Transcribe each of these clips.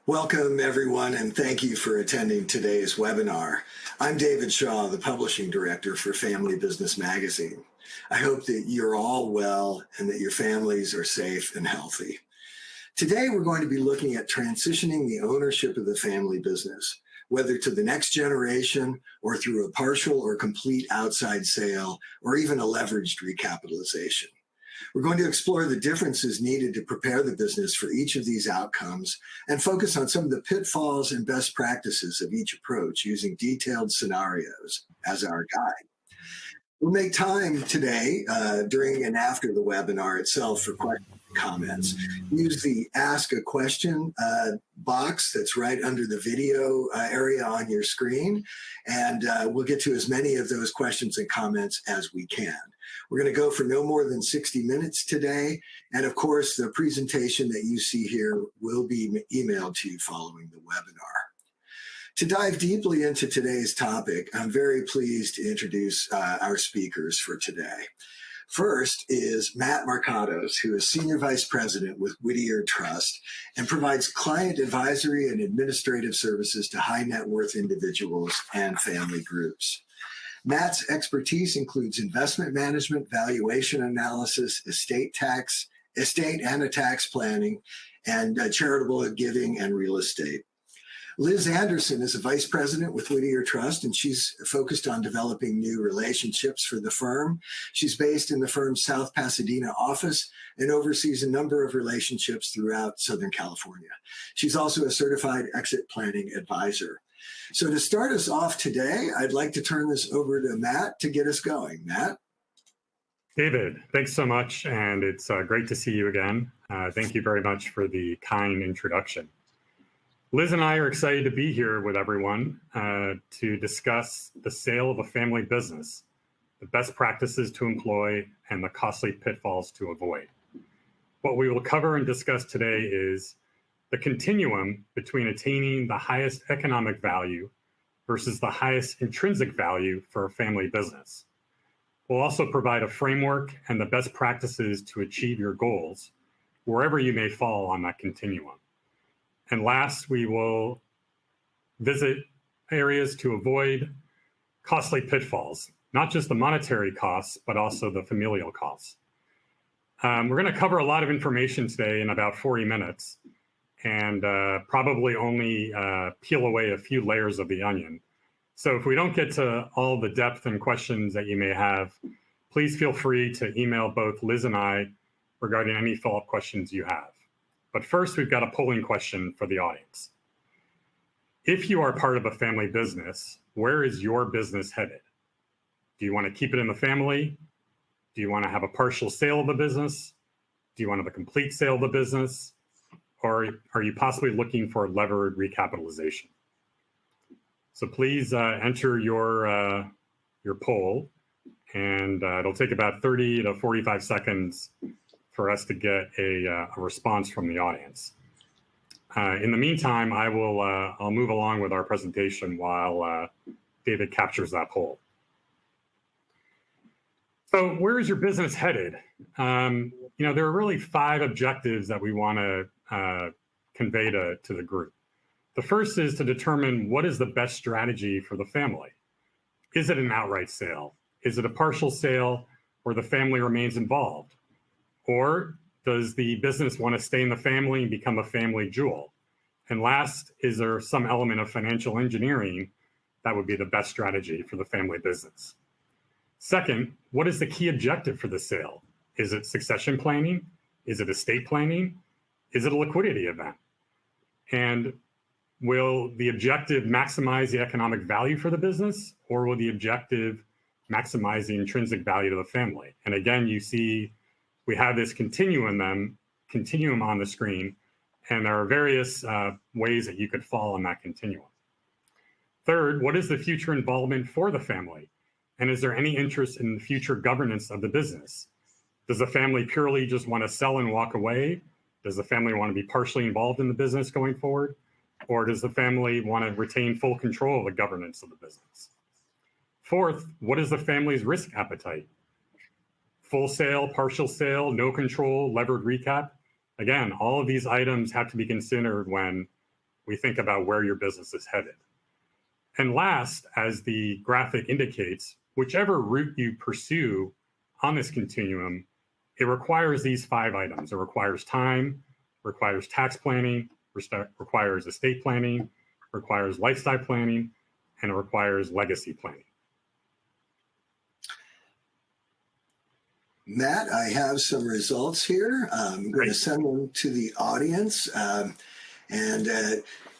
Welcome, everyone, and thank you for attending today's webinar. I'm David Shaw, the Publishing Director for Family Business Magazine. I hope that you're all well and that your families are safe and healthy. Today, we're going to be looking at transitioning the ownership of the family business, whether to the next generation or through a partial or complete outside sale, or even a leveraged recapitalization. We're going to explore the differences needed to prepare the business for each of these outcomes and focus on some of the pitfalls and best practices of each approach using detailed scenarios as our guide. We'll make time today during and after the webinar itself for questions and comments. Use the Ask a Question box that's right under the video area on your screen, and we'll get to as many of those questions and comments as we can. We're going to go for no more than 60 minutes today, and of course, the presentation that you see here will be emailed to you following the webinar. To dive deeply into today's topic, I'm very pleased to introduce our speakers for today. First is Matt Marcados, who is Senior Vice President with Whittier Trust and provides client advisory and administrative services to high net worth individuals and family groups. Matt's expertise includes investment management, valuation analysis, estate and tax planning, and charitable giving and real estate. Liz Anderson is a vice president with Whittier Trust, and she's focused on developing new relationships for the firm. She's based in the firm's South Pasadena office and oversees a number of relationships throughout Southern California. She's also a certified exit planning advisor. So to start us off today, I'd like to turn this over to Matt to get us going. Matt? David, thanks so much, and it's great to see you again. Thank you very much for the kind introduction. Liz and I are excited to be here with everyone to discuss the sale of a family business, the best practices to employ, and the costly pitfalls to avoid. What we will cover and discuss today is the continuum between attaining the highest economic value versus the highest intrinsic value for a family business. We'll also provide a framework and the best practices to achieve your goals, wherever you may fall on that continuum. And last, we will visit areas to avoid costly pitfalls, not just the monetary costs, but also the familial costs. We're going to cover a lot of information today in about 40 minutes and probably only peel away a few layers of the onion. So if we don't get to all the depth and questions that you may have, please feel free to email both Liz and I regarding any follow-up questions you have. But first, we've got a polling question for the audience. If you are part of a family business, where is your business headed? Do you want to keep it in the family? Do you want to have a partial sale of the business? Do you want to have a complete sale of the business? Or are you possibly looking for levered recapitalization? So please enter your poll, and it'll take about 30 to 45 seconds for us to get a response from the audience. In the meantime, I'll move along with our presentation while David captures that poll. So where is your business headed? There are really 5 objectives that we want to convey to the group. The first is to determine what is the best strategy for the family. Is it an outright sale? Is it a partial sale where the family remains involved? Or does the business want to stay in the family and become a family jewel? And last, is there some element of financial engineering that would be the best strategy for the family business? Second, what is the key objective for the sale? Is it succession planning? Is it estate planning? Is it a liquidity event? And will the objective maximize the economic value for the business, or will the objective maximize the intrinsic value to the family? And again, you see we have this continuum on the screen, and there are various ways that you could fall on that continuum. Third, what is the future involvement for the family? And is there any interest in the future governance of the business? Does the family purely just want to sell and walk away? Does the family want to be partially involved in the business going forward? Or does the family want to retain full control of the governance of the business? Fourth, what is the family's risk appetite? Full sale, partial sale, no control, levered recap. Again, all of these items have to be considered when we think about where your business is headed. And last, as the graphic indicates, whichever route you pursue on this continuum, it requires these 5 items. It requires time, requires tax planning, requires estate planning, requires lifestyle planning, and it requires legacy planning. Matt, I have some results here. I'm going to send them to the audience.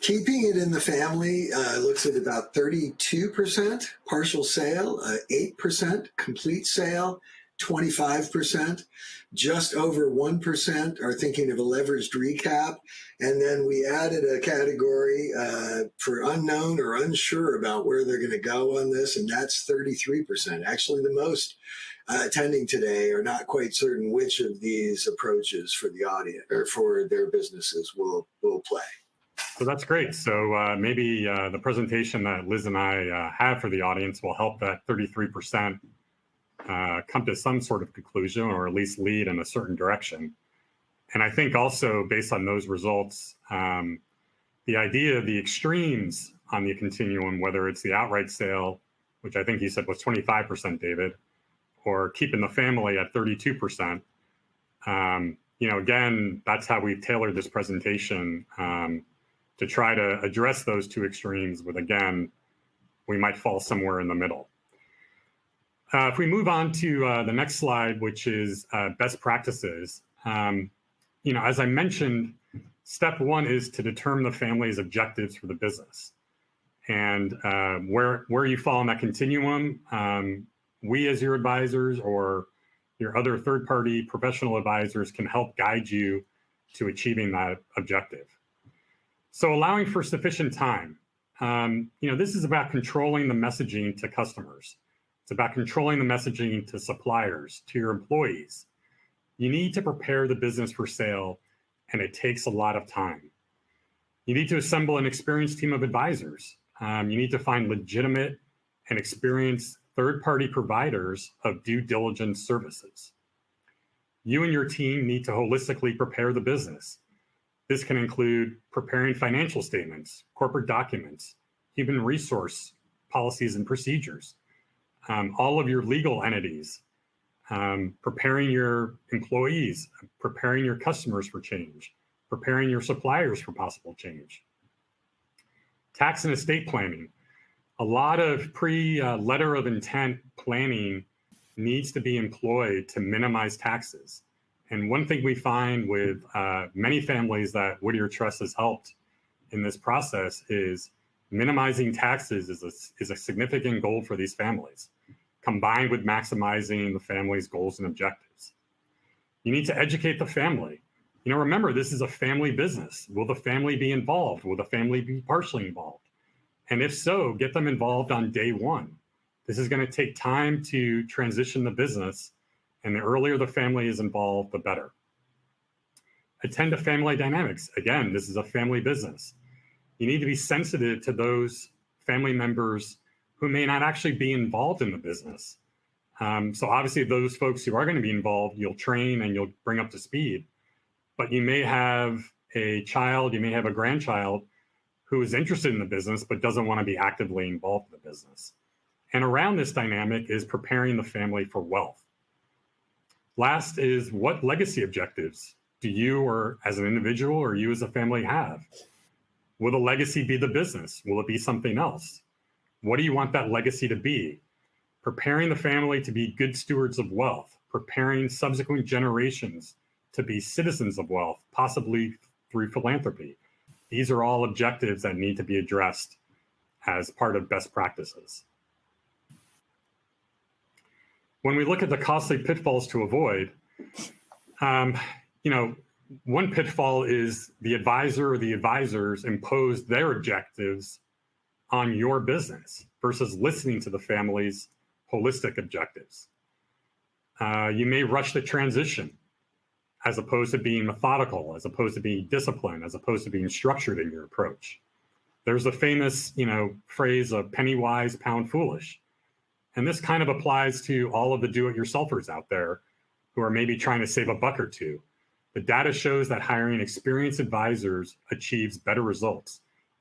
Keeping it in the family looks at about 32% partial sale, 8% complete sale, 25%, just over 1% are thinking of a leveraged recap. And then we added a category for unknown or unsure about where they're going to go on this, and that's 33%. Actually, the most attending today are not quite certain which of these approaches for the audience or for their businesses will play. So that's great. So maybe the presentation that Liz and I have for the audience will help that 33% come to some sort of conclusion, or at least lead in a certain direction. And I think also based on those results, the idea of the extremes on the continuum, whether it's the outright sale, which I think you said was 25%, David, or keeping the family at 32%, again, that's how we've tailored this presentation to try to address those 2 extremes with, again, we might fall somewhere in the middle. If we move on to the next slide, which is best practices, as I mentioned, step 1 is to determine the family's objectives for the business. And where you fall in that continuum, we as your advisors or your other third-party professional advisors can help guide you to achieving that objective. So allowing for sufficient time. This is about controlling the messaging to customers. It's about controlling the messaging to suppliers, to your employees. You need to prepare the business for sale, and it takes a lot of time. You need to assemble an experienced team of advisors. You need to find legitimate and experienced third-party providers of due diligence services. You and your team need to holistically prepare the business. This can include preparing financial statements, corporate documents, human resource policies and procedures, all of your legal entities, preparing your employees, preparing your customers for change, preparing your suppliers for possible change. Tax and estate planning. A lot of pre-letter of intent planning needs to be employed to minimize taxes. And one thing we find with many families that Whittier Trust has helped in this process is minimizing taxes is a significant goal for these families, combined with maximizing the family's goals and objectives. You need to educate the family. Remember, this is a family business. Will the family be involved? Will the family be partially involved? And if so, get them involved on day 1. This is going to take time to transition the business, and the earlier the family is involved, the better. Attend to family dynamics. Again, this is a family business. You need to be sensitive to those family members who may not actually be involved in the business. So obviously those folks who are going to be involved, you'll train and you'll bring up to speed. But you may have a child, you may have a grandchild who is interested in the business but doesn't want to be actively involved in the business. And around this dynamic is preparing the family for wealth. Last is, what legacy objectives do you, or as an individual or you as a family, have? Will the legacy be the business? Will it be something else? What do you want that legacy to be? Preparing the family to be good stewards of wealth, preparing subsequent generations to be citizens of wealth, possibly through philanthropy. These are all objectives that need to be addressed as part of best practices. When we look at the costly pitfalls to avoid, one pitfall is the advisor or the advisors impose their objectives on your business versus listening to the family's holistic objectives. You may rush the transition as opposed to being methodical, as opposed to being disciplined, as opposed to being structured in your approach. There's a famous, phrase of penny wise, pound foolish. And this kind of applies to all of the do-it-yourselfers out there who are maybe trying to save a buck or two. The data shows that hiring experienced advisors achieves better results.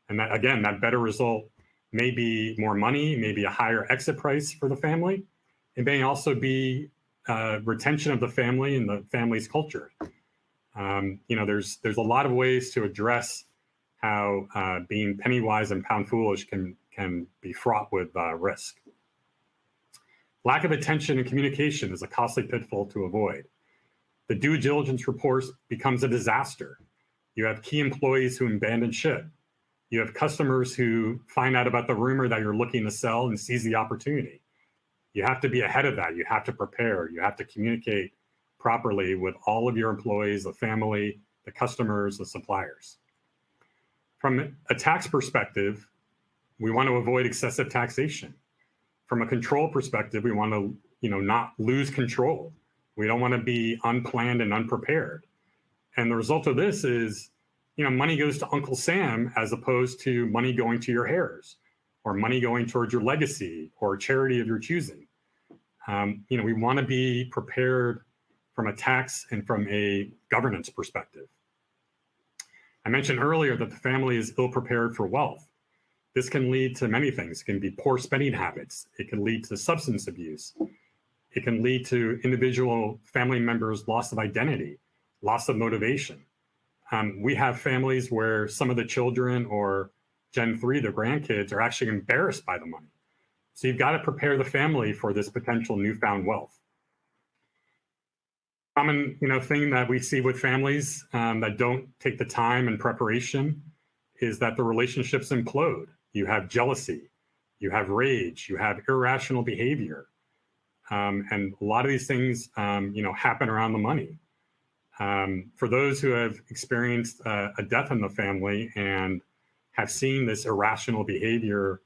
And that, again, that better result may be more money, maybe a higher exit price for the family. It may also be retention of the family and the family's culture. There's a lot of ways to address how being penny wise and pound foolish can be fraught with risk. Lack of attention and communication is a costly pitfall to avoid. The due diligence report becomes a disaster. You have key employees who abandon ship. You have customers who find out about the rumor that you're looking to sell and seize the opportunity. You have to be ahead of that. You have to prepare. You have to communicate properly with all of your employees, the family, the customers, the suppliers. From a tax perspective, we want to avoid excessive taxation. From a control perspective, we want to, not lose control. We don't want to be unplanned and unprepared. And the result of this is, money goes to Uncle Sam as opposed to money going to your heirs or money going towards your legacy or a charity of your choosing. We want to be prepared from a tax and from a governance perspective. I mentioned earlier that the family is ill prepared for wealth. This can lead to many things. It can be poor spending habits. It can lead to substance abuse. It can lead to individual family members' loss of identity, loss of motivation. We have families where some of the children or Gen 3, the grandkids, are actually embarrassed by the money. So you've got to prepare the family for this potential newfound wealth. Common thing that we see with families that don't take the time and preparation is that the relationships implode. You have jealousy, you have rage, you have irrational behavior. And a lot of these things, happen around the money. For those who have experienced a death in the family and have seen this irrational behavior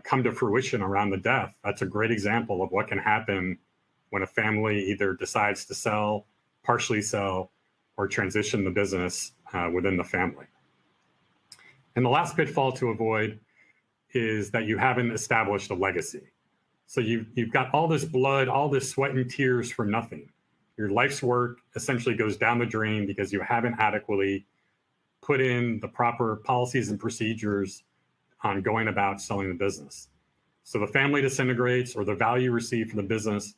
come to fruition around the death, that's a great example of what can happen when a family either decides to sell, partially sell, or transition the business within the family. And the last pitfall to avoid is that you haven't established a legacy. So you've got all this blood, all this sweat and tears for nothing. Your life's work essentially goes down the drain because you haven't adequately put in the proper policies and procedures on going about selling the business. So the family disintegrates, or the value received from the business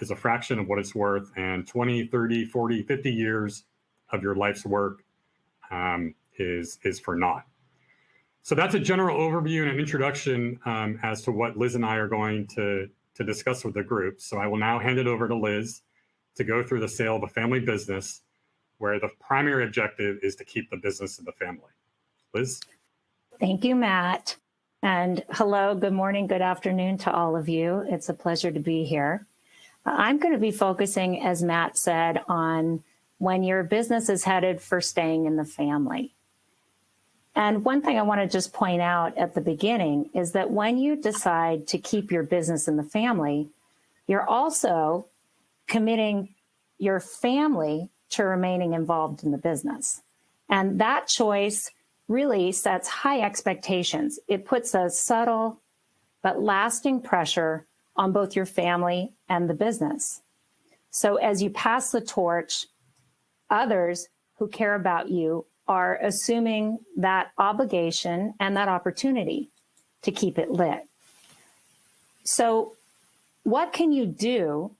is a fraction of what it's worth, and 20, 30, 40, 50 years of your life's work is for naught. So that's a general overview and an introduction as to what Liz and I are going to discuss with the group. So I will now hand it over to Liz to go through the sale of a family business where the primary objective is to keep the business in the family. Liz? Thank you, Matt. And hello, good morning, good afternoon to all of you. It's a pleasure to be here. I'm going to be focusing, as Matt said, on when your business is headed for staying in the family. And one thing I want to just point out at the beginning is that when you decide to keep your business in the family, you're also committing your family to remaining involved in the business. And that choice really sets high expectations. It puts a subtle but lasting pressure on both your family and the business. So as you pass the torch, others who care about you are assuming that obligation and that opportunity to keep it lit. So what can you do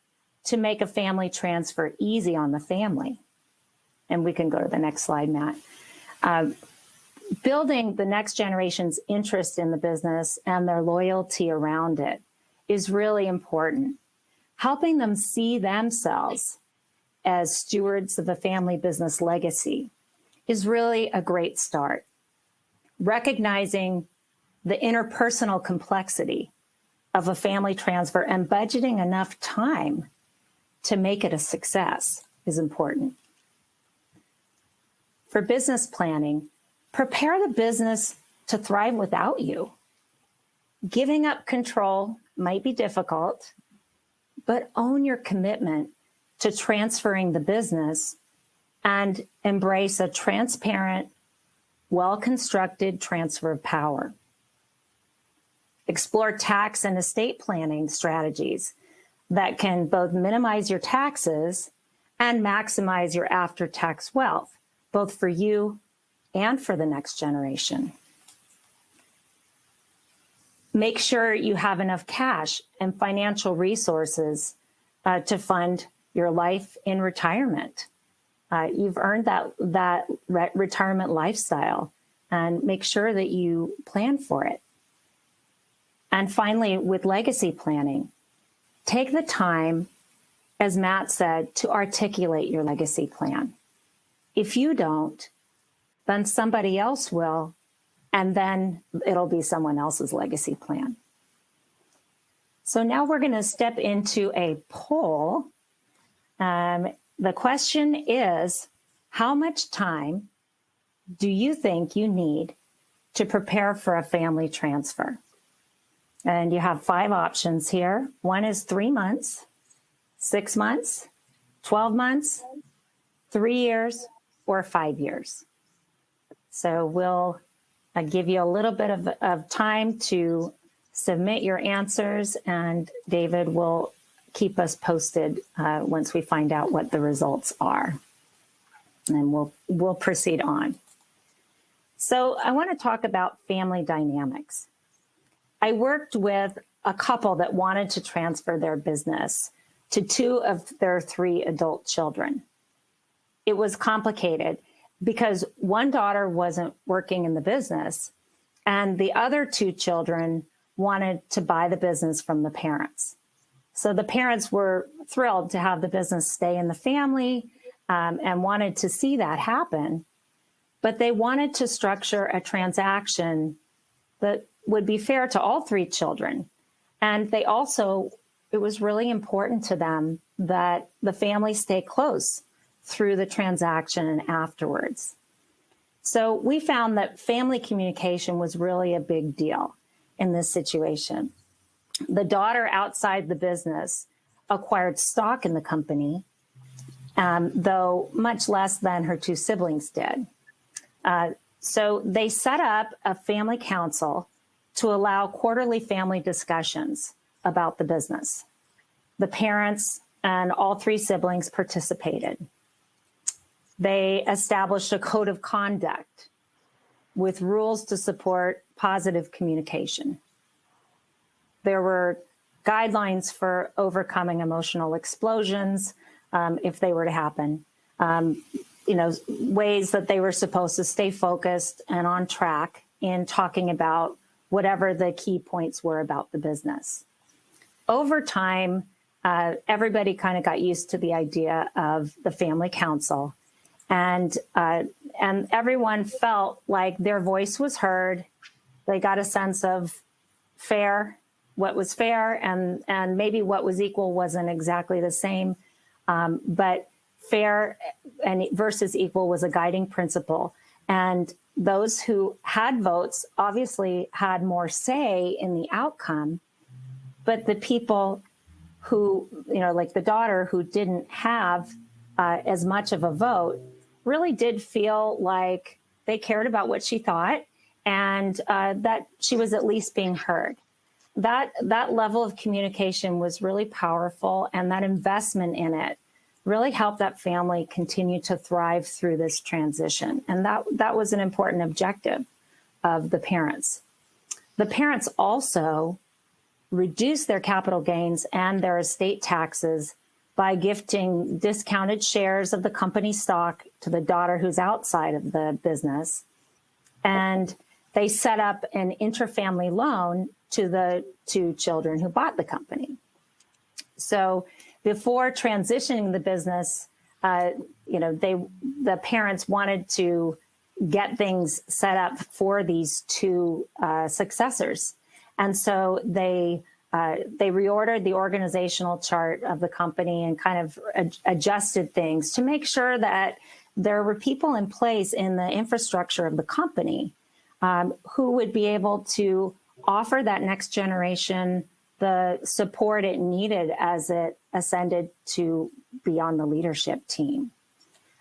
to make a family transfer easy on the family? And we can go to the next slide, Matt. Building the next generation's interest in the business and their loyalty around it is really important. Helping them see themselves as stewards of a family business legacy is really a great start. Recognizing the interpersonal complexity of a family transfer and budgeting enough time to make it a success is important. For business planning, prepare the business to thrive without you. Giving up control might be difficult, but own your commitment to transferring the business and embrace a transparent, well-constructed transfer of power. Explore tax and estate planning strategies that can both minimize your taxes and maximize your after-tax wealth, both for you and for the next generation. Make sure you have enough cash and financial resources to fund your life in retirement. You've earned that retirement lifestyle, and make sure that you plan for it. And finally, with legacy planning, take the time, as Matt said, to articulate your legacy plan. If you don't, then somebody else will, and then it'll be someone else's legacy plan. So now we're going to step into a poll. The question is, how much time do you think you need to prepare for a family transfer? And you have 5 options here. One is 3 months, 6 months, 12 months, 3 years, or 5 years. So we'll give you a little bit of time to submit your answers, and David will keep us posted once we find out what the results are. And we'll proceed on. So I want to talk about family dynamics. I worked with a couple that wanted to transfer their business to 2 of their 3 adult children. It was complicated because one daughter wasn't working in the business, and the other 2 children wanted to buy the business from the parents. So the parents were thrilled to have the business stay in the family and wanted to see that happen. But they wanted to structure a transaction that would be fair to all 3 children. And they also, it was really important to them that the family stay close through the transaction and afterwards. So we found that family communication was really a big deal in this situation. The daughter outside the business acquired stock in the company, though much less than her 2 siblings did. So they set up a family council to allow quarterly family discussions about the business. The parents and all 3 siblings participated. They established a code of conduct with rules to support positive communication. There were guidelines for overcoming emotional explosions if they were to happen. Ways that they were supposed to stay focused and on track in talking about whatever the key points were about the business. Over time, everybody kind of got used to the idea of the family council, and everyone felt like their voice was heard. They got a sense of what was fair, and maybe what was equal wasn't exactly the same, but fair and versus equal was a guiding principle. And those who had votes obviously had more say in the outcome, but the people who, like the daughter who didn't have as much of a vote, really did feel like they cared about what she thought, and that she was at least being heard. That level of communication was really powerful, and that investment in it really helped that family continue to thrive through this transition. And that was an important objective of the parents. The parents also reduced their capital gains and their estate taxes by gifting discounted shares of the company stock to the daughter who's outside of the business. And they set up an interfamily loan to the 2 children who bought the company. So before transitioning the business, the parents wanted to get things set up for these 2 successors. And so they reordered the organizational chart of the company and kind of adjusted things to make sure that there were people in place in the infrastructure of the company who would be able to offer that next generation the support it needed as it ascended to be on the leadership team.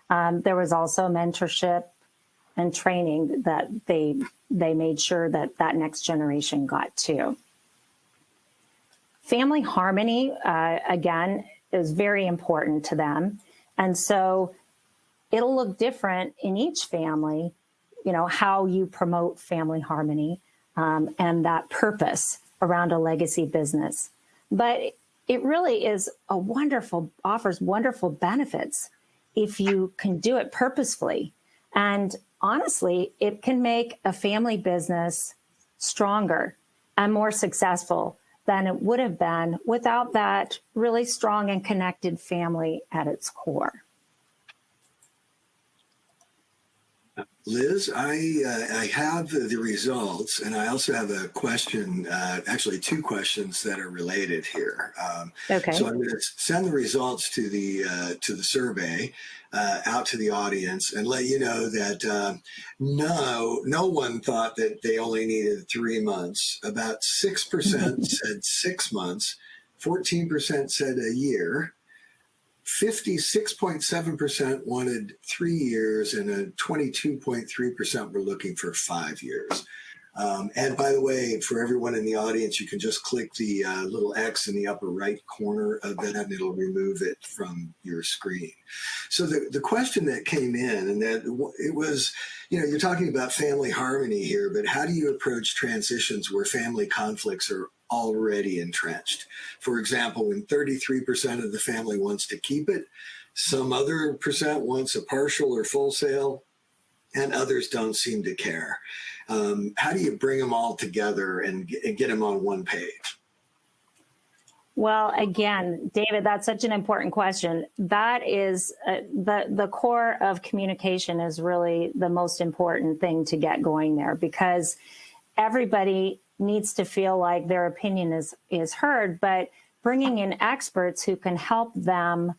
There was also mentorship and training that they made sure that next generation got to. Family harmony, again, is very important to them. And so it'll look different in each family, how you promote family harmony. and that purpose around a legacy business. But it really offers wonderful benefits if you can do it purposefully. And honestly, it can make a family business stronger and more successful than it would have been without that really strong and connected family at its core. Liz, I have the results, and I also have a question, actually two questions that are related here. Okay. So I'm going to send the results to the survey out to the audience and let you know that no one thought that they only needed 3 months. About 6% said 6 months, 14% said a year. 56.7% wanted 3 years, and a 22.3% were looking for 5 years. And by the way, for everyone in the audience, you can just click the little X in the upper right corner of that, and it'll remove it from your screen. So the question that came in, and that it was, you're talking about family harmony here, but how do you approach transitions where family conflicts are already entrenched? For example, when 33% of the family wants to keep it, some other percent wants a partial or full sale, and others don't seem to care. How do you bring them all together and get them on one page? Well, again, David, that's such an important question. That is the core of communication is really the most important thing to get going there, because everybody needs to feel like their opinion is heard, but bringing in experts who can help them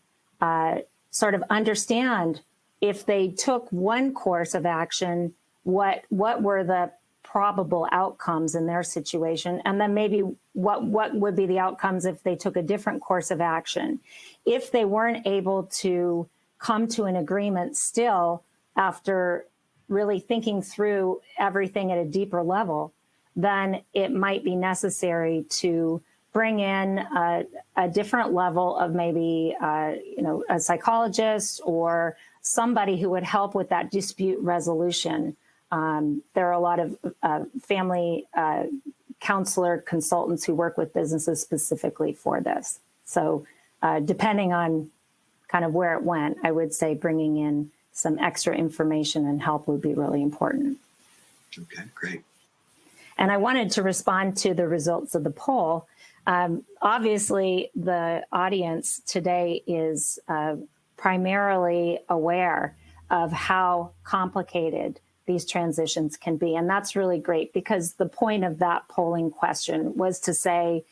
sort of understand if they took one course of action, what were the probable outcomes in their situation, and then maybe what would be the outcomes if they took a different course of action. If they weren't able to come to an agreement still after really thinking through everything at a deeper level, then it might be necessary to bring in a different level of maybe a psychologist or somebody who would help with that dispute resolution. There are a lot of family counselor consultants who work with businesses specifically for this. So depending on kind of where it went, I would say bringing in some extra information and help would be really important. Okay, great. And I wanted to respond to the results of the poll. Obviously, the audience today is primarily aware of how complicated these transitions can be. And that's really great, because the point of that polling question was to say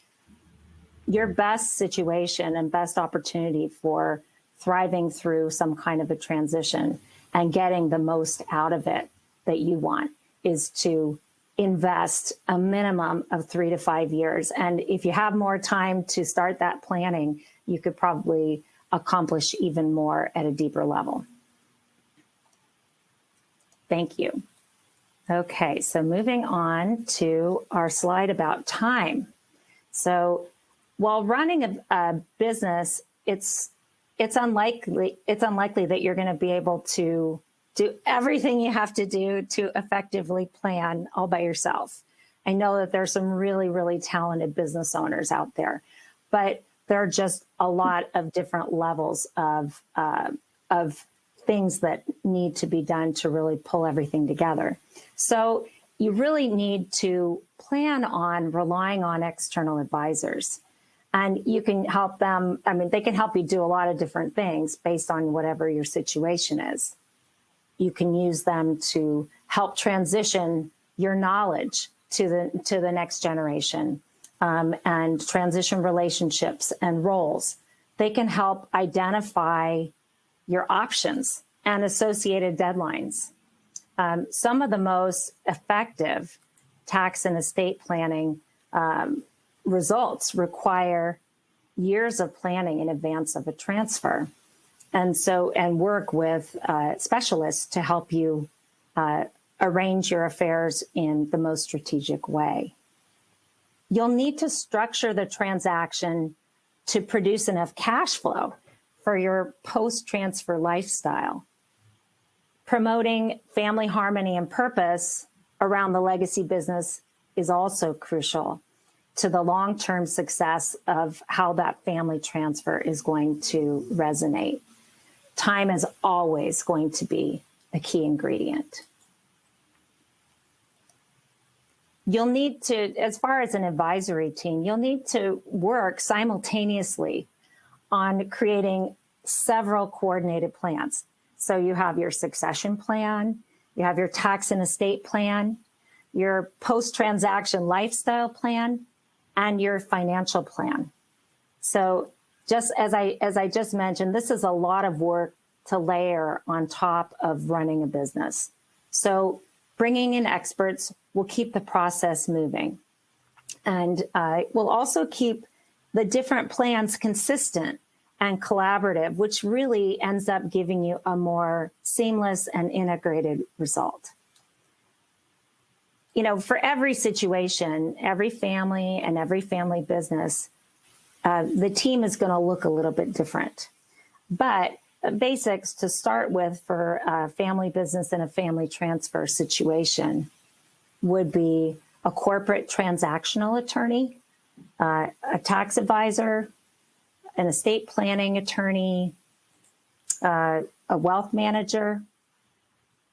your best situation and best opportunity for thriving through some kind of a transition and getting the most out of it that you want is to invest a minimum of 3 to 5 years. And if you have more time to start that planning, you could probably accomplish even more at a deeper level. Thank you. Okay, so moving on to our slide about time. So while running a business, it's unlikely that you're going to be able to do everything you have to do to effectively plan all by yourself. I know that there's some really, really talented business owners out there, but there are just a lot of different levels of things that need to be done to really pull everything together. So you really need to plan on relying on external advisors. And you can help them, they can help you do a lot of different things based on whatever your situation is. You can use them to help transition your knowledge to the next generation, and transition relationships and roles. They can help identify your options and associated deadlines. Some of the most effective tax and estate planning results require years of planning in advance of a transfer. And work with specialists to help you arrange your affairs in the most strategic way. You'll need to structure the transaction to produce enough cash flow for your post-transfer lifestyle. Promoting family harmony and purpose around the legacy business is also crucial to the long-term success of how that family transfer is going to resonate. Time is always going to be a key ingredient. You'll need to, as far as an advisory team, you'll need to work simultaneously on creating several coordinated plans. So you have your succession plan, you have your tax and estate plan, your post-transaction lifestyle plan, and your financial plan. So just as I just mentioned, this is a lot of work to layer on top of running a business. So bringing in experts will keep the process moving, and will also keep the different plans consistent and collaborative, which really ends up giving you a more seamless and integrated result. You know, for every situation, every family and every family business, the team is going to look a little bit different. But basics to start with for a family business and a family transfer situation would be a corporate transactional attorney, a tax advisor, an estate planning attorney, a wealth manager.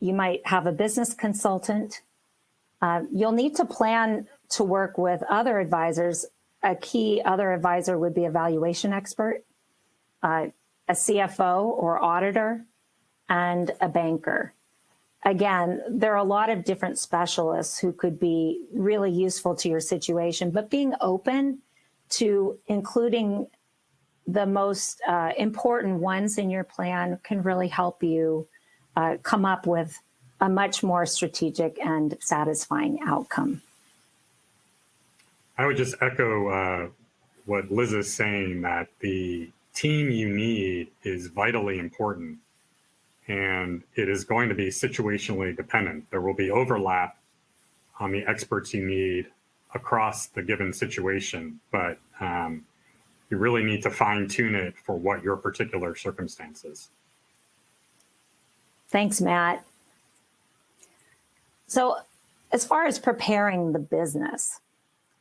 You might have a business consultant. You'll need to plan to work with other advisors. A key other advisor would be a valuation expert, a CFO or auditor, and a banker. Again, there are a lot of different specialists who could be really useful to your situation, but being open to including the most important ones in your plan can really help you come up with a much more strategic and satisfying outcome. I would just echo what Liz is saying, that the team you need is vitally important, and it is going to be situationally dependent. There will be overlap on the experts you need across the given situation, but you really need to fine tune it for what your particular circumstances. Thanks, Matt. So as far as preparing the business,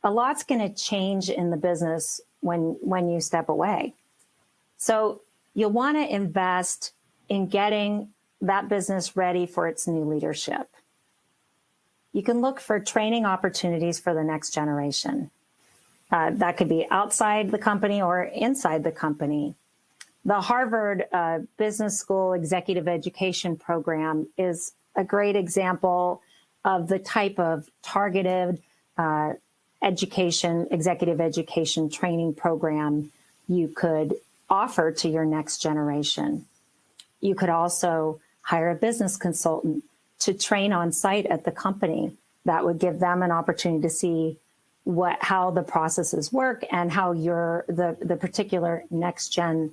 a lot's going to change in the business when you step away. So you'll want to invest in getting that business ready for its new leadership. You can look for training opportunities for the next generation. That could be outside the company or inside the company. The Harvard Business School Executive Education Program is a great example of the type of targeted executive education training program you could offer to your next generation. You could also hire a business consultant to train on site at the company. That would give them an opportunity to see how the processes work and how the particular next gen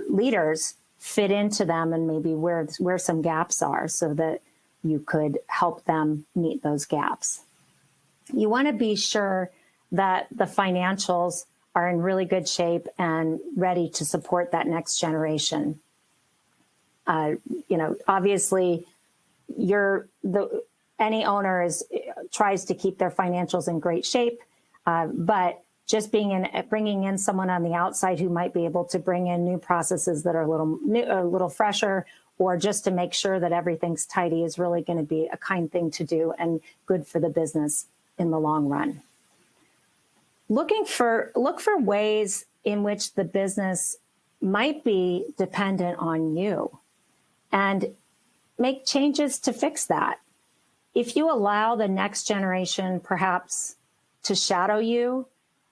leaders fit into them, and maybe where some gaps are, so that you could help them meet those gaps. You want to be sure that the financials are in really good shape and ready to support that next generation. Obviously, any owner tries to keep their financials in great shape, but just bringing in someone on the outside who might be able to bring in new processes that are a little fresher, or just to make sure that everything's tidy, is really going to be a kind thing to do and good for the business in the long run. Look for ways in which the business might be dependent on you, and make changes to fix that. If you allow the next generation perhaps to shadow you,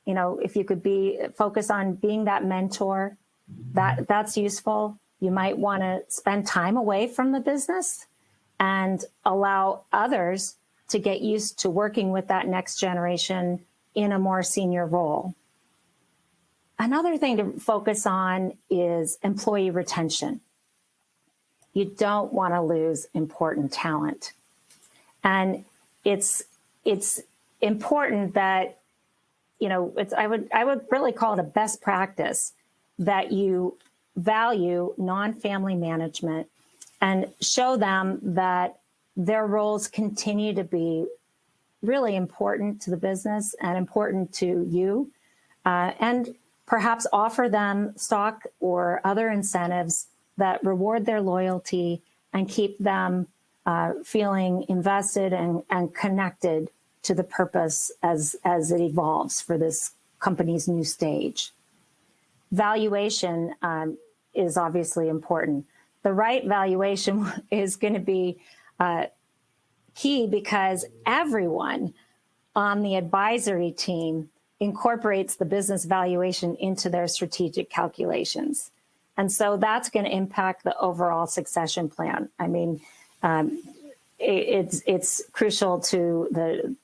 if you could focus on being that mentor, that's useful. You might want to spend time away from the business and allow others to get used to working with that next generation in a more senior role. Another thing to focus on is employee retention. You don't want to lose important talent. And it's important that, I would really call it a best practice that you value non-family management and show them that their roles continue to be really important to the business and important to you, and perhaps offer them stock or other incentives that reward their loyalty and keep them feeling invested and connected to the purpose as it evolves for this company's new stage. Valuation is obviously important. The right valuation is going to be key because everyone on the advisory team incorporates the business valuation into their strategic calculations. And so that's going to impact the overall succession plan. I mean, it's crucial to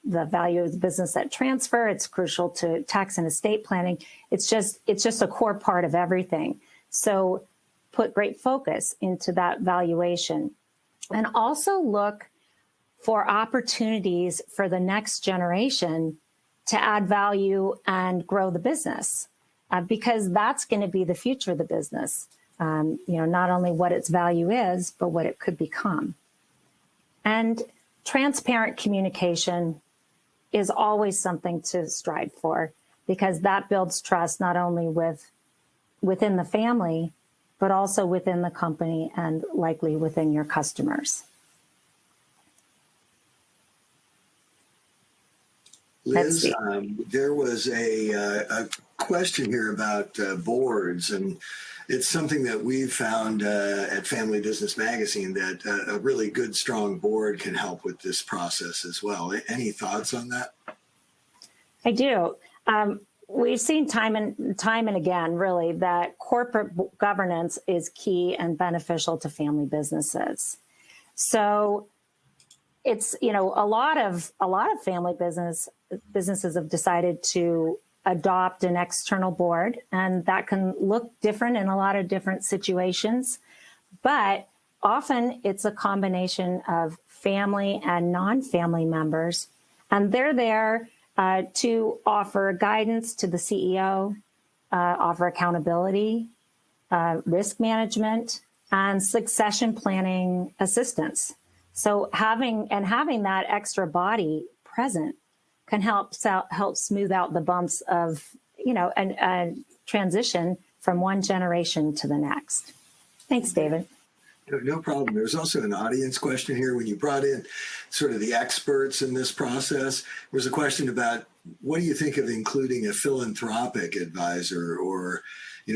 the value of the business at transfer. It's crucial to tax and estate planning. It's just a core part of everything. So put great focus into that valuation, and also look for opportunities for the next generation to add value and grow the business, because that's going to be the future of the business. Not only what its value is, but what it could become. And transparent communication is always something to strive for, because that builds trust not only within the family, but also within the company and likely within your customers. Liz, there was a question here about boards, and it's something that we've found at Family Business Magazine, that a really good, strong board can help with this process as well. Any thoughts on that? I do. We've seen time and again, really, that corporate governance is key and beneficial to family businesses. So it's, a lot of family businesses have decided to adopt an external board, and that can look different in a lot of different situations. But often it's a combination of family and non-family members, and they're there to offer guidance to the CEO, offer accountability, risk management, and succession planning assistance. So having that extra body present can help smooth out the bumps of, a transition from one generation to the next. Thanks, David. No problem. There's also an audience question here. When you brought in sort of the experts in this process, there was a question about, what do you think of including a philanthropic advisor, or,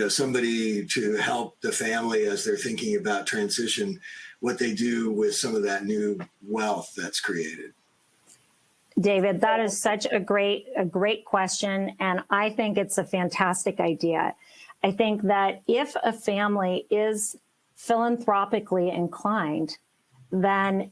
somebody to help the family as they're thinking about transition, what they do with some of that new wealth that's created? David, that is such a great question, and I think it's a fantastic idea. I think that if a family is philanthropically inclined, then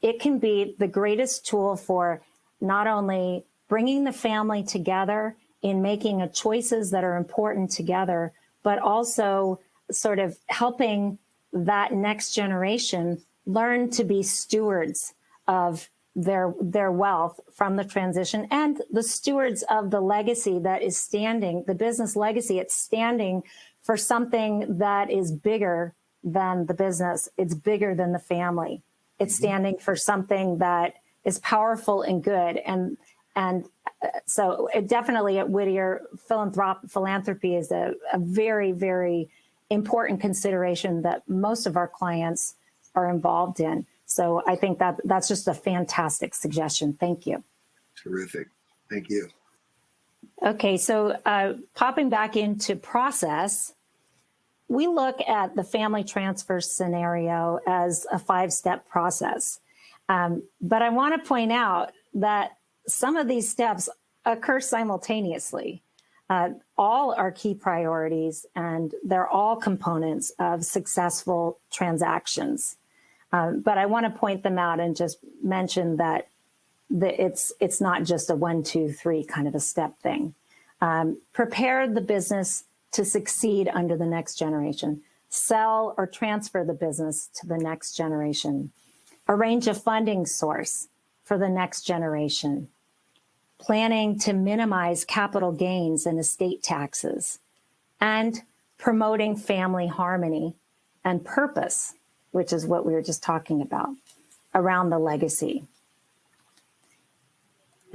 it can be the greatest tool for not only bringing the family together in making choices that are important together, but also sort of helping that next generation learn to be stewards of their wealth from the transition, and the stewards of the legacy that is standing, the business legacy. It's standing for something that is bigger than the business. It's bigger than the family. It's standing for something that is powerful and good. And so it definitely at Whittier, philanthropy is a very, very important consideration that most of our clients are involved in. So I think that's just a fantastic suggestion. Thank you. Terrific. Thank you. Okay, so popping back into process, we look at the family transfer scenario as a 5-step process. But I want to point out that some of these steps occur simultaneously. All are key priorities, and they're all components of successful transactions. But I want to point them out and just mention that it's not just a 1, 2, 3 kind of a step thing. Prepare the business to succeed under the next generation. Sell or transfer the business to the next generation. Arrange a funding source for the next generation. Planning to minimize capital gains and estate taxes. And promoting family harmony and purpose, which is what we were just talking about, around the legacy.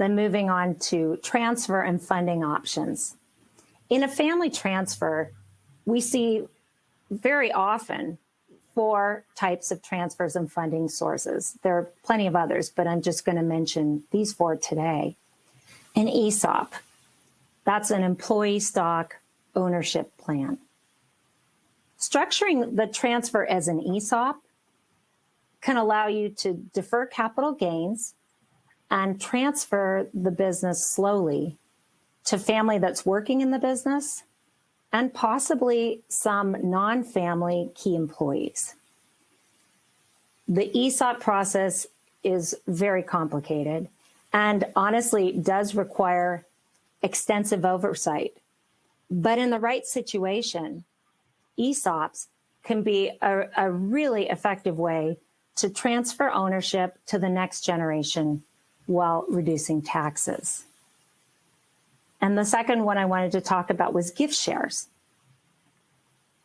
Then moving on to transfer and funding options. In a family transfer, we see very often 4 types of transfers and funding sources. There are plenty of others, but I'm just going to mention these 4 today. An ESOP, that's an employee stock ownership plan. Structuring the transfer as an ESOP can allow you to defer capital gains and transfer the business slowly to family that's working in the business and possibly some non-family key employees. The ESOP process is very complicated and honestly does require extensive oversight. But in the right situation, ESOPs can be a really effective way to transfer ownership to the next generation while reducing taxes. And the second one I wanted to talk about was gift shares.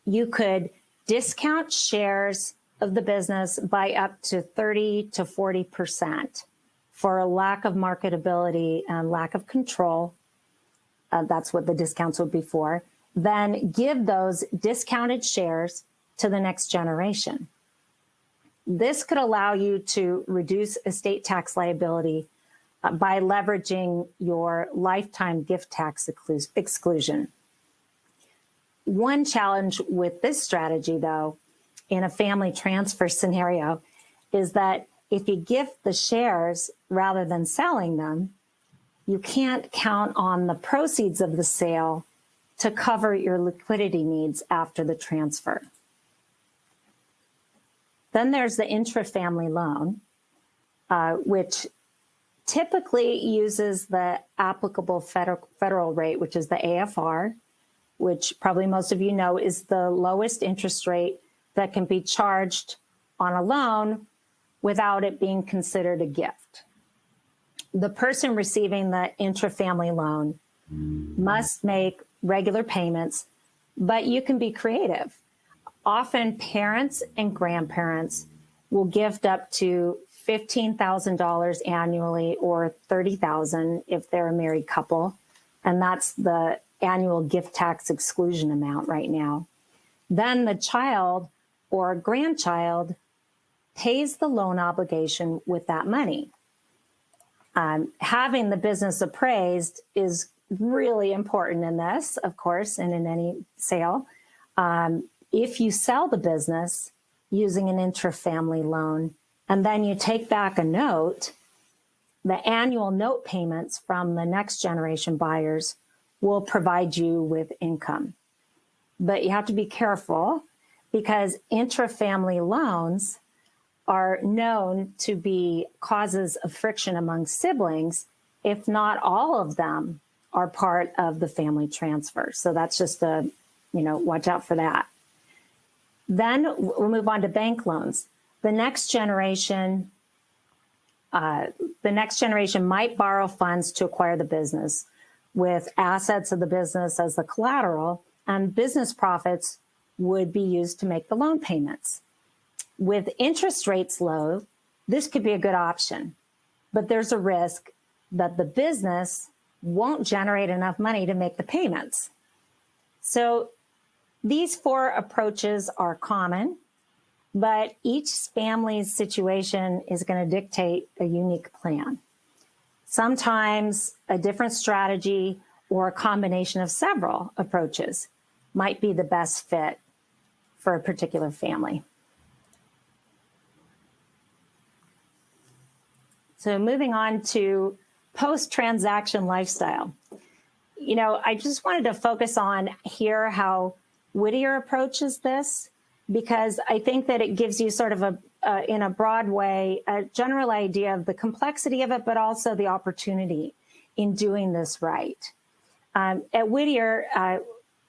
You could discount shares of the business by up to 30 to 40% for a lack of marketability and lack of control. That's what the discounts would be for. Then give those discounted shares to the next generation. This could allow you to reduce estate tax liability by leveraging your lifetime gift tax exclusion. One challenge with this strategy, though, in a family transfer scenario, is that if you gift the shares rather than selling them, you can't count on the proceeds of the sale to cover your liquidity needs after the transfer. Then there's the intra-family loan, which typically uses the applicable federal rate, which is the AFR, which probably most of you know is the lowest interest rate that can be charged on a loan without it being considered a gift. The person receiving the intra-family loan must make regular payments, but you can be creative. Often parents and grandparents will gift up to $15,000 annually or $30,000 if they're a married couple. And that's the annual gift tax exclusion amount right now. Then the child or grandchild pays the loan obligation with that money. Having the business appraised is really important in this, of course, and in any sale. If you sell the business using an intra-family loan, and then you take back a note, the annual note payments from the next generation buyers will provide you with income. But you have to be careful because intra-family loans are known to be causes of friction among siblings, if not all of them are part of the family transfer. So that's just watch out for that. Then we'll move on to bank loans. The next generation might borrow funds to acquire the business with assets of the business as the collateral, and business profits would be used to make the loan payments. With interest rates low, this could be a good option, but there's a risk that the business won't generate enough money to make the payments. So these 4 approaches are common, but each family's situation is going to dictate a unique plan. Sometimes a different strategy or a combination of several approaches might be the best fit for a particular family. So moving on to post-transaction lifestyle. I just wanted to focus on here how Whittier approaches this, because I think that it gives you sort of in a broad way, a general idea of the complexity of it, but also the opportunity in doing this right. At Whittier,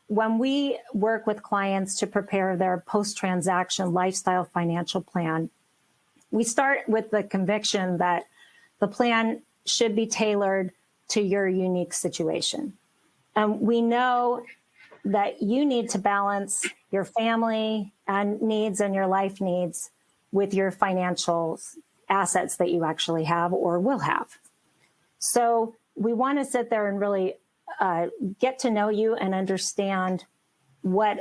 when we work with clients to prepare their post-transaction lifestyle financial plan, we start with the conviction that the plan should be tailored to your unique situation. And we know that you need to balance your family and needs and your life needs with your financial assets that you actually have or will have. So we want to sit there and really get to know you and understand what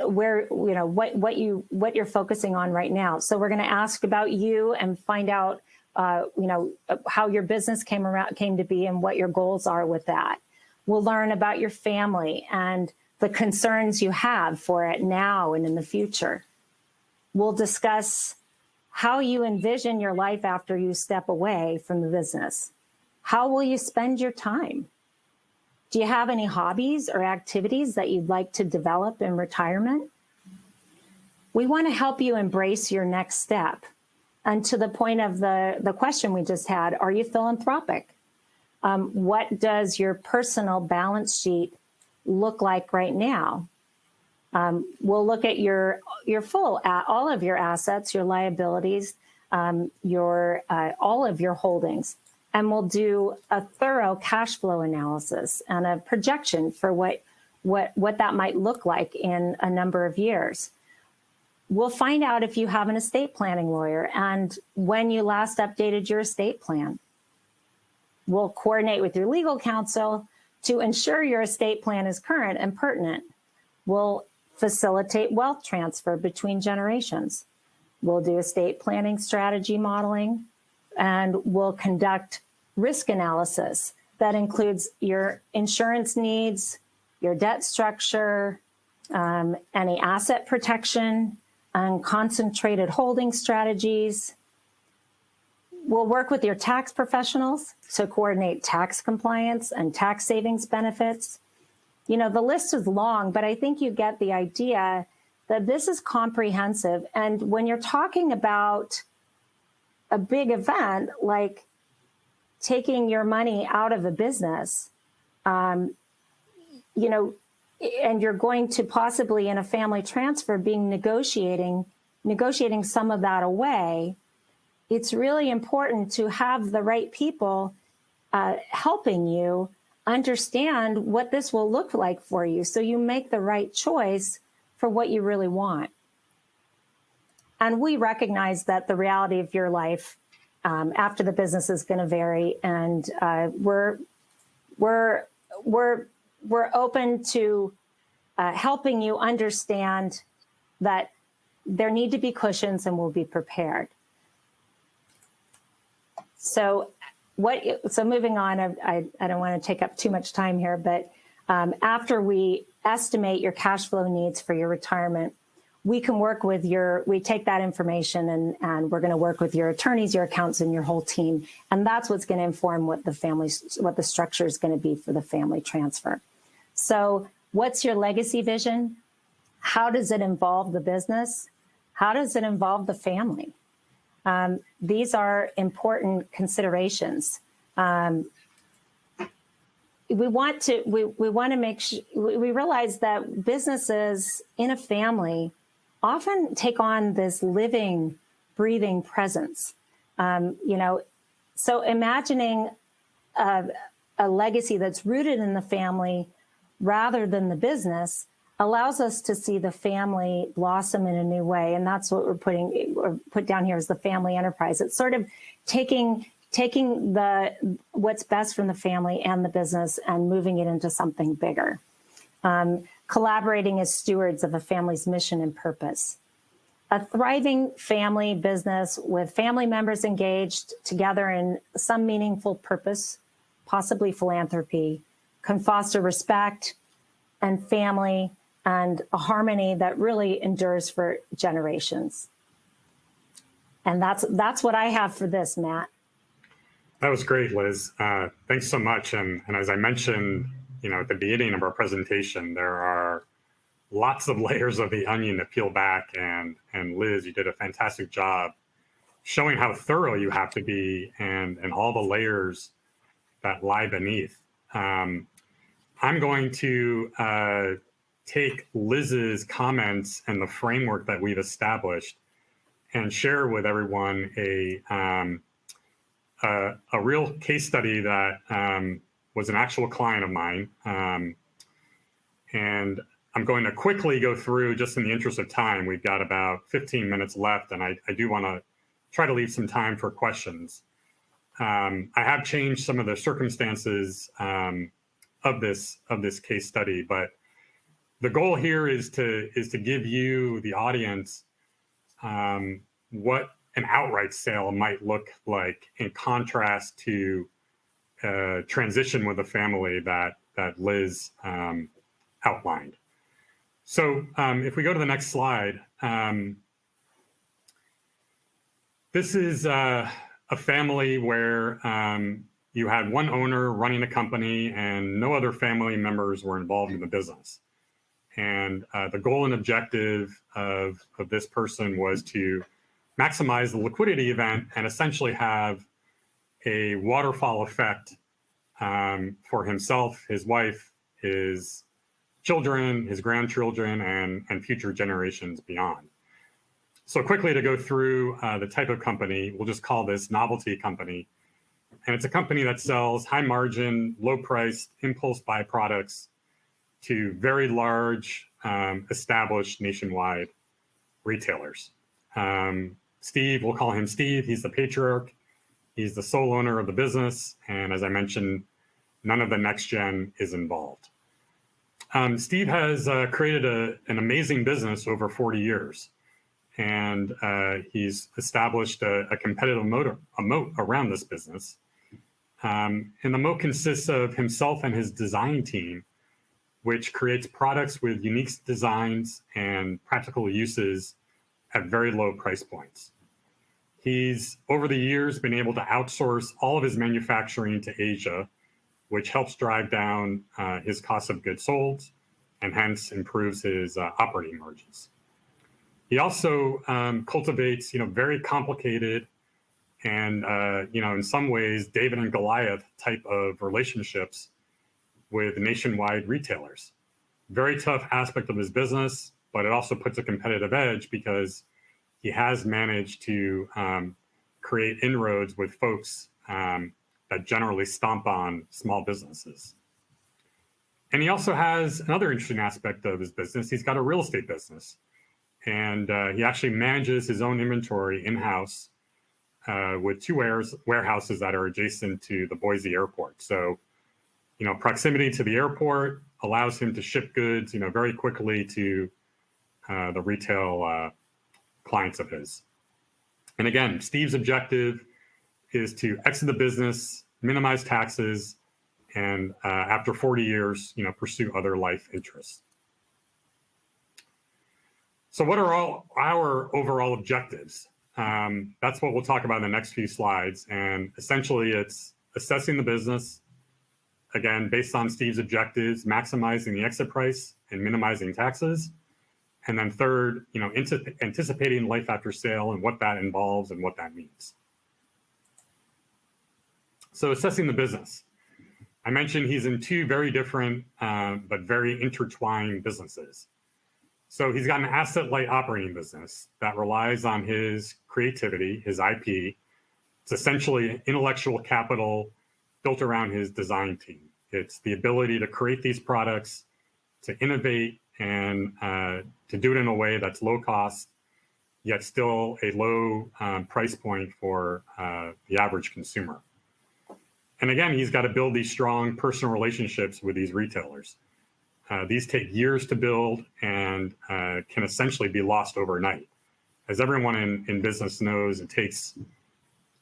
you're focusing on right now. So we're going to ask about you and find out how your business came to be and what your goals are with that. We'll learn about your family and the concerns you have for it now and in the future. We'll discuss how you envision your life after you step away from the business. How will you spend your time? Do you have any hobbies or activities that you'd like to develop in retirement? We want to help you embrace your next step. And to the point of the question we just had, are you philanthropic? What does your personal balance sheet look like right now? We'll look at your all of your assets, your liabilities, all of your holdings, and we'll do a thorough cash flow analysis and a projection for what that might look like in a number of years. We'll find out if you have an estate planning lawyer and when you last updated your estate plan. We'll coordinate with your legal counsel to ensure your estate plan is current and pertinent. We'll facilitate wealth transfer between generations. We'll do estate planning strategy modeling, and we'll conduct risk analysis that includes your insurance needs, your debt structure, any asset protection, and concentrated holding strategies. We'll work with your tax professionals to coordinate tax compliance and tax savings benefits. You know, the list is long, but I think you get the idea that this is comprehensive. And when you're talking about a big event like taking your money out of a business, and you're going to possibly in a family transfer negotiating some of that away, it's really important to have the right people helping you understand what this will look like for you so you make the right choice for what you really want. And we recognize that the reality of your life after the business is going to vary, and we're open to helping you understand that there need to be cushions, and we'll be prepared. So moving on, I don't want to take up too much time here, but after we estimate your cash flow needs for your retirement, we can work with we take that information and we're going to work with your attorneys, your accountants, and your whole team. And that's what's going to inform what the structure is going to be for the family transfer. So what's your legacy vision? How does it involve the business? How does it involve the family? These are important considerations. We want to make sure we realize that businesses in a family often take on this living, breathing presence. So imagining a legacy that's rooted in the family rather than the business allows us to see the family blossom in a new way. And that's what we're put down here as the family enterprise. It's sort of taking what's best from the family and the business and moving it into something bigger. Collaborating as stewards of a family's mission and purpose. A thriving family business with family members engaged together in some meaningful purpose, possibly philanthropy, can foster respect and family and a harmony that really endures for generations. And that's what I have for this, Matt. That was great, Liz. Thanks so much. And as I mentioned, at the beginning of our presentation, there are lots of layers of the onion to peel back. And Liz, you did a fantastic job showing how thorough you have to be and all the layers that lie beneath. I'm going to take Liz's comments and the framework that we've established and share with everyone a real case study that was an actual client of mine. And I'm going to quickly go through, just in the interest of time. We've got about 15 minutes left, and I do want to try to leave some time for questions. I have changed some of the circumstances of this case study, but the goal here is to give you, the audience, what an outright sale might look like in contrast to transition with a family that Liz outlined. So if we go to the next slide, this is a family where you had one owner running a company and no other family members were involved in the business. And the goal and objective of this person was to maximize the liquidity event and essentially have a waterfall effect for himself, his wife, his children, his grandchildren, and future generations beyond. So quickly to go through the type of company, we'll just call this novelty company. And it's a company that sells high margin, low priced impulse buy products to very large, established nationwide retailers. Steve, we'll call him Steve. He's the patriarch. He's the sole owner of the business. And as I mentioned, none of the NextGen is involved. Steve has created an amazing business over 40 years. And he's established a competitive moat around this business. And the moat consists of himself and his design team, which creates products with unique designs and practical uses at very low price points. He's, over the years, been able to outsource all of his manufacturing to Asia, which helps drive down his cost of goods sold and hence improves his operating margins. He also cultivates, very complicated and, in some ways, David and Goliath type of relationships with nationwide retailers. Very tough aspect of his business, but it also puts a competitive edge because he has managed to create inroads with folks that generally stomp on small businesses. And he also has another interesting aspect of his business. He's got a real estate business. And he actually manages his own inventory in-house with two warehouses that are adjacent to the Boise airport. So, proximity to the airport allows him to ship goods, very quickly to the retail clients of his. And again, Steve's objective is to exit the business, minimize taxes, and after 40 years, pursue other life interests. So what are all our overall objectives? That's what we'll talk about in the next few slides. And essentially, it's assessing the business, again, based on Steve's objectives, maximizing the exit price and minimizing taxes. And then third, anticipating life after sale and what that involves and what that means. So assessing the business. I mentioned he's in two very different but very intertwined businesses. So he's got an asset-light operating business that relies on his creativity, his IP. It's essentially intellectual capital built around his design team. It's the ability to create these products, to innovate, and to do it in a way that's low cost, yet still a low price point for the average consumer. And again, he's got to build these strong personal relationships with these retailers. These take years to build and can essentially be lost overnight. As everyone in business knows, it takes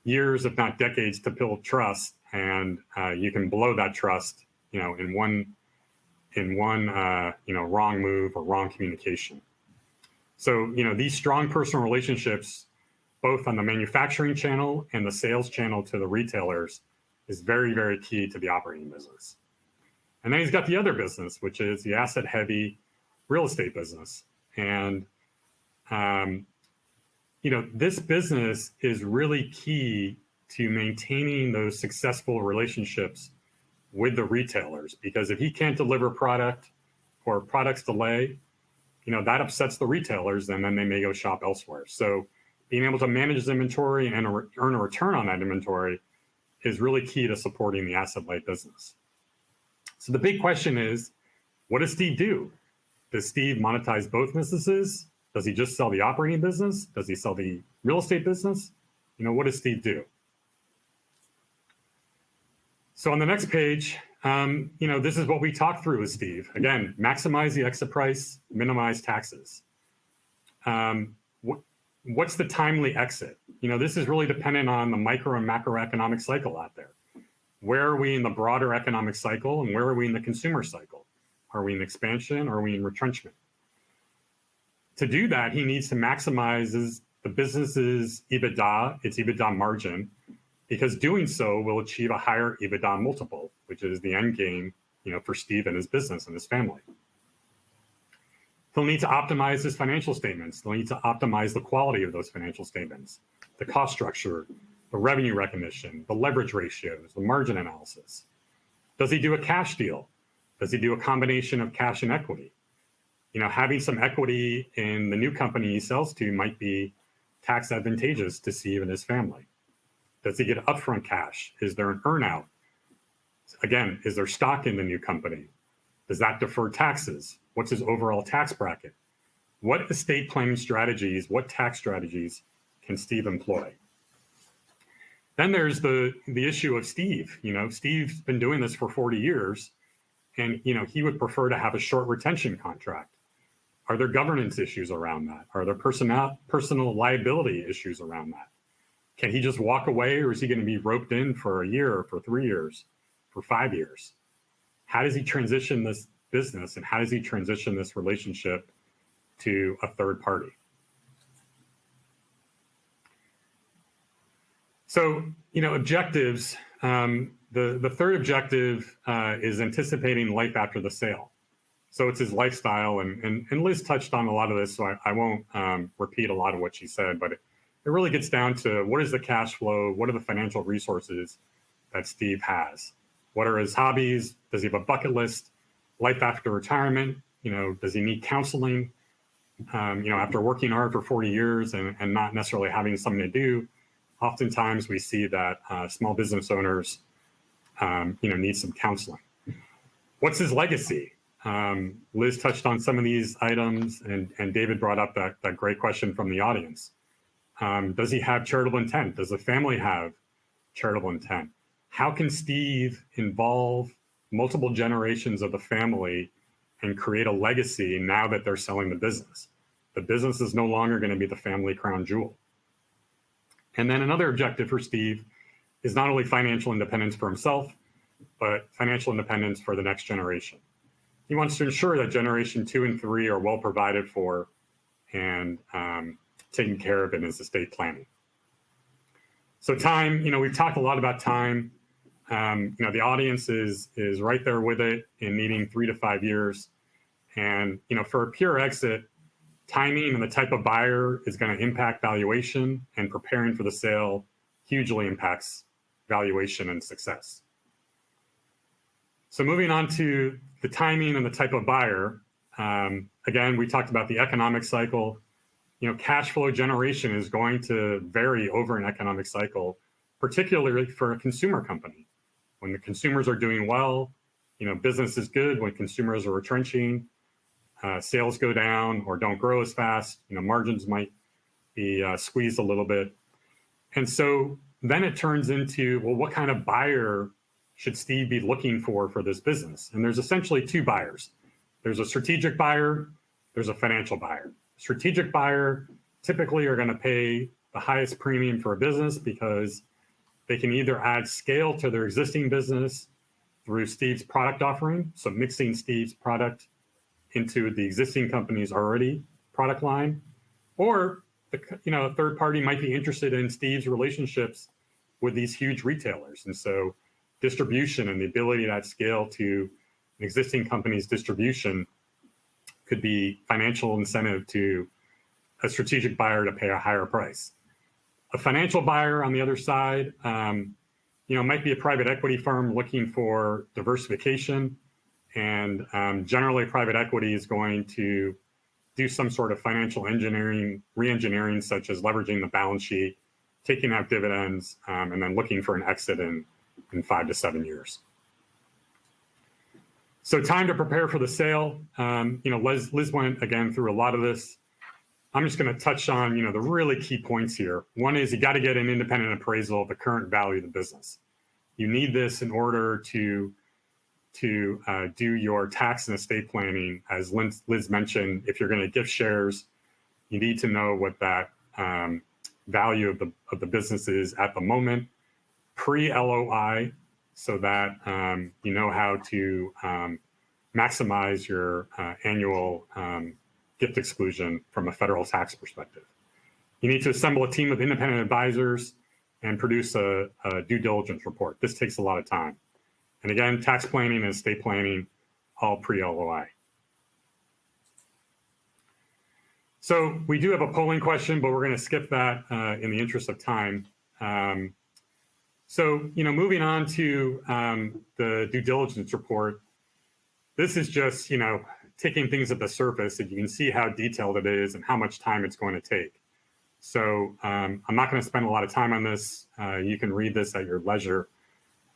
years, if not decades, to build trust, and you can blow that trust, in one wrong move or wrong communication. So, these strong personal relationships, both on the manufacturing channel and the sales channel to the retailers, is very, very key to the operating business. And then he's got the other business, which is the asset-heavy real estate business. And, this business is really key to maintaining those successful relationships with the retailers, because if he can't deliver product or products delay, that upsets the retailers, and then they may go shop elsewhere. So being able to manage the inventory and earn a return on that inventory is really key to supporting the asset-light business. So the big question is, what does Steve do? Does Steve monetize both businesses? Does he just sell the operating business? Does he sell the real estate business? What does Steve do? So on the next page, this is what we talked through with Steve. Again, maximize the exit price, minimize taxes. What's the timely exit? This is really dependent on the micro and macroeconomic cycle out there. Where are we in the broader economic cycle, and where are we in the consumer cycle? Are we in expansion, or are we in retrenchment? To do that, he needs to maximize the business's EBITDA, its EBITDA margin, because doing so will achieve a higher EBITDA multiple, which is the end game, for Steve and his business and his family. He'll need to optimize his financial statements. He'll need to optimize the quality of those financial statements, the cost structure, the revenue recognition, the leverage ratios, the margin analysis. Does he do a cash deal? Does he do a combination of cash and equity? Having some equity in the new company he sells to might be tax advantageous to Steve and his family. Does he get upfront cash? Is there an earnout? Again, is there stock in the new company? Does that defer taxes? What's his overall tax bracket? What estate planning strategies, what tax strategies can Steve employ? Then there's the issue of Steve. Steve's been doing this for 40 years, and he would prefer to have a short retention contract. Are there governance issues around that? Are there personal liability issues around that? Can he just walk away, or is he going to be roped in for a year, for 3 years, for 5 years? How does he transition this business, and how does he transition this relationship to a third party? So, objectives. The third objective is anticipating life after the sale. So it's his lifestyle, and Liz touched on a lot of this, so I won't repeat a lot of what she said, but it really gets down to what is the cash flow, what are the financial resources that Steve has? What are his hobbies? Does he have a bucket list? Life after retirement, does he need counseling? After working hard for 40 years and not necessarily having something to do, oftentimes we see that small business owners, need some counseling. What's his legacy? Liz touched on some of these items, and David brought up that great question from the audience. Does he have charitable intent? Does the family have charitable intent? How can Steve involve multiple generations of the family and create a legacy now that they're selling the business? The business is no longer going to be the family crown jewel. And then another objective for Steve is not only financial independence for himself, but financial independence for the next generation. He wants to ensure that generation 2 and 3 are well provided for and taken care of in his estate planning. So time, we've talked a lot about time. The audience is right there with it in needing 3 to 5 years. And, for a pure exit, timing and the type of buyer is going to impact valuation, and preparing for the sale hugely impacts valuation and success. So moving on to the timing and the type of buyer, again, we talked about the economic cycle. Cash flow generation is going to vary over an economic cycle, particularly for a consumer company. When the consumers are doing well, business is good. When consumers are retrenching, sales go down or don't grow as fast, margins might be squeezed a little bit. And so then it turns into, well, what kind of buyer should Steve be looking for this business? And there's essentially 2 buyers. There's a strategic buyer, there's a financial buyer. Strategic buyer typically are going to pay the highest premium for a business because they can either add scale to their existing business through Steve's product offering, so mixing Steve's product into the existing company's already product line, or a third party might be interested in Steve's relationships with these huge retailers. And so distribution and the ability to add scale to an existing company's distribution could be financial incentive to a strategic buyer to pay a higher price. A financial buyer on the other side, might be a private equity firm looking for diversification. And generally, private equity is going to do some sort of financial engineering, re-engineering, such as leveraging the balance sheet, taking out dividends, and then looking for an exit in 5 to 7 years. So time to prepare for the sale. Liz went again through a lot of this. I'm just going to touch on, the really key points here. One is you got to get an independent appraisal of the current value of the business. You need this in order to do your tax and estate planning. As Liz mentioned, if you're going to gift shares, you need to know what that value of the business is at the moment, pre-LOI, so that you know how to maximize your annual gift exclusion from a federal tax perspective. You need to assemble a team of independent advisors and produce a due diligence report. This takes a lot of time. And again, tax planning and estate planning, all pre-LOI. So we do have a polling question, but we're going to skip that in the interest of time. So, moving on to the due diligence report, this is just, taking things at the surface, and you can see how detailed it is and how much time it's going to take. So I'm not going to spend a lot of time on this. You can read this at your leisure.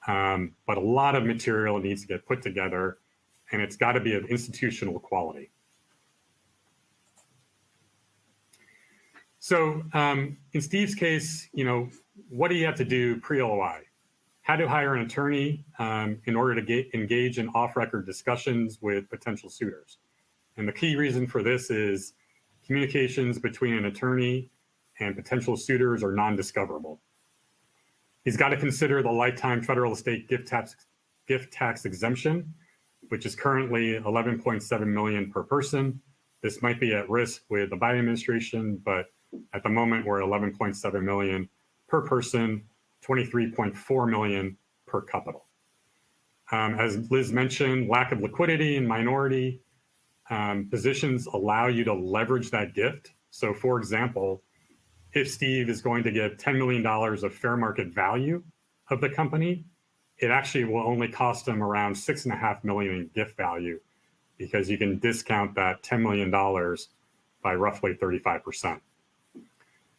But a lot of material needs to get put together, and it's got to be of institutional quality. So in Steve's case, what do you have to do pre-LOI? How to hire an attorney in order to engage in off-record discussions with potential suitors. And the key reason for this is communications between an attorney and potential suitors are non-discoverable. He's got to consider the lifetime federal estate gift tax exemption, which is currently $11.7 million per person. This might be at risk with the Biden administration, but at the moment we're at $11.7 million per person, $23.4 million per couple. As Liz mentioned, lack of liquidity in minority positions allow you to leverage that gift. So for example, if Steve is going to give $10 million of fair market value of the company, it actually will only cost him around $6.5 million in gift value, because you can discount that $10 million by roughly 35%.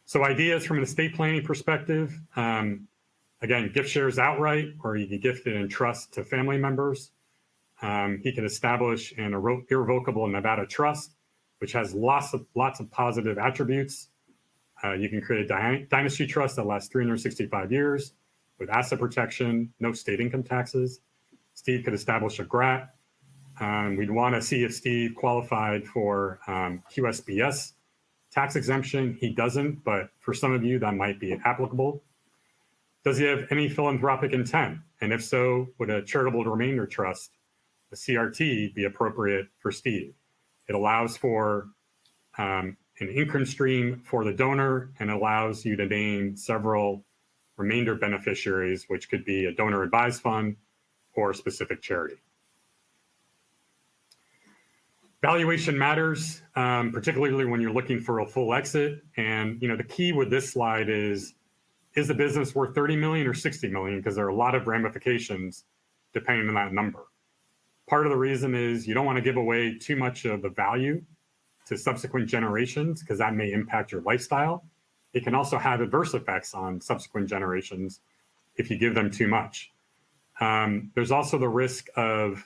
So ideas from an estate planning perspective, again, gift shares outright, or you can gift it in trust to family members. He can establish an irrevocable Nevada trust, which has lots of positive attributes. You can create a dynasty trust that lasts 365 years with asset protection, no state income taxes. Steve could establish a GRAT. We'd want to see if Steve qualified for QSBS tax exemption. He doesn't, but for some of you that might be applicable. Does he have any philanthropic intent? And if so, would a charitable remainder trust, a CRT, be appropriate for Steve? It allows for an income stream for the donor and allows you to name several remainder beneficiaries, which could be a donor advised fund or a specific charity. Valuation matters, particularly when you're looking for a full exit. And the key with this slide is the business worth 30 million or 60 million? Because there are a lot of ramifications depending on that number. Part of the reason is you don't want to give away too much of the value to subsequent generations, because that may impact your lifestyle. It can also have adverse effects on subsequent generations if you give them too much. There's also the risk of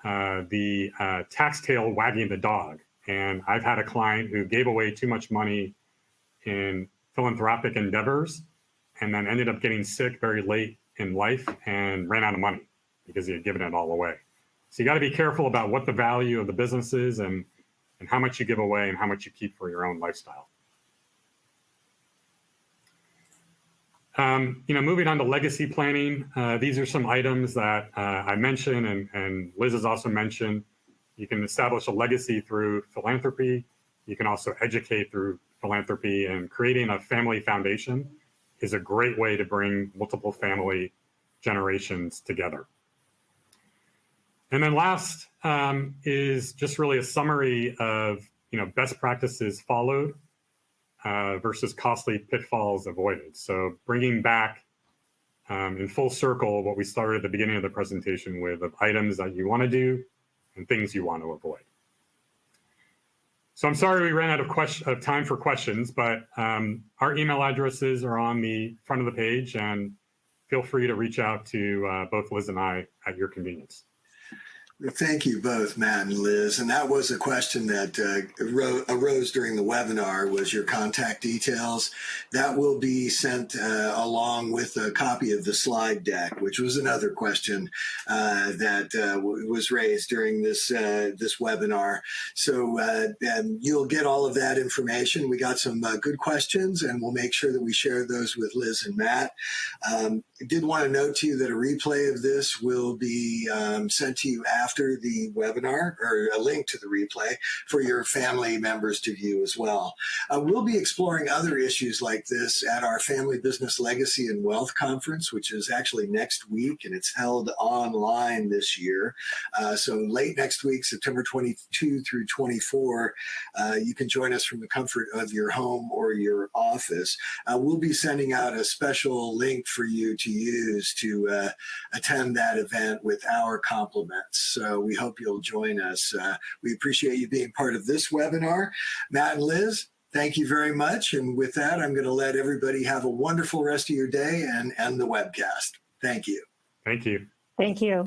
the tax tail wagging the dog. And I've had a client who gave away too much money in philanthropic endeavors and then ended up getting sick very late in life and ran out of money because he had given it all away. So you got to be careful about what the value of the business is and how much you give away and how much you keep for your own lifestyle. Moving on to legacy planning, these are some items that I mentioned and Liz has also mentioned. You can establish a legacy through philanthropy. You can also educate through philanthropy, and creating a family foundation is a great way to bring multiple family generations together. And then last is just really a summary of best practices followed versus costly pitfalls avoided. So bringing back in full circle what we started at the beginning of the presentation with, of items that you want to do and things you want to avoid. So I'm sorry we ran out of time for questions, but our email addresses are on the front of the page, and feel free to reach out to both Liz and I at your convenience. Thank you both, Matt and Liz. And that was a question that arose during the webinar, was your contact details. That will be sent along with a copy of the slide deck, which was another question that was raised during this webinar. So and you'll get all of that information. We got some good questions, and we'll make sure that we share those with Liz and Matt. I did want to note to you that a replay of this will be sent to you after the webinar, or a link to the replay for your family members to view as well. We'll be exploring other issues like this at our Family Business Legacy and Wealth Conference, which is actually next week, and it's held online this year. So late next week, September 22 through 24, you can join us from the comfort of your home or your office. We'll be sending out a special link for you to use to attend that event with our compliments. So we hope you'll join us. We appreciate you being part of this webinar. Matt and Liz, thank you very much. And with that, I'm going to let everybody have a wonderful rest of your day and end the webcast. Thank you. Thank you. Thank you.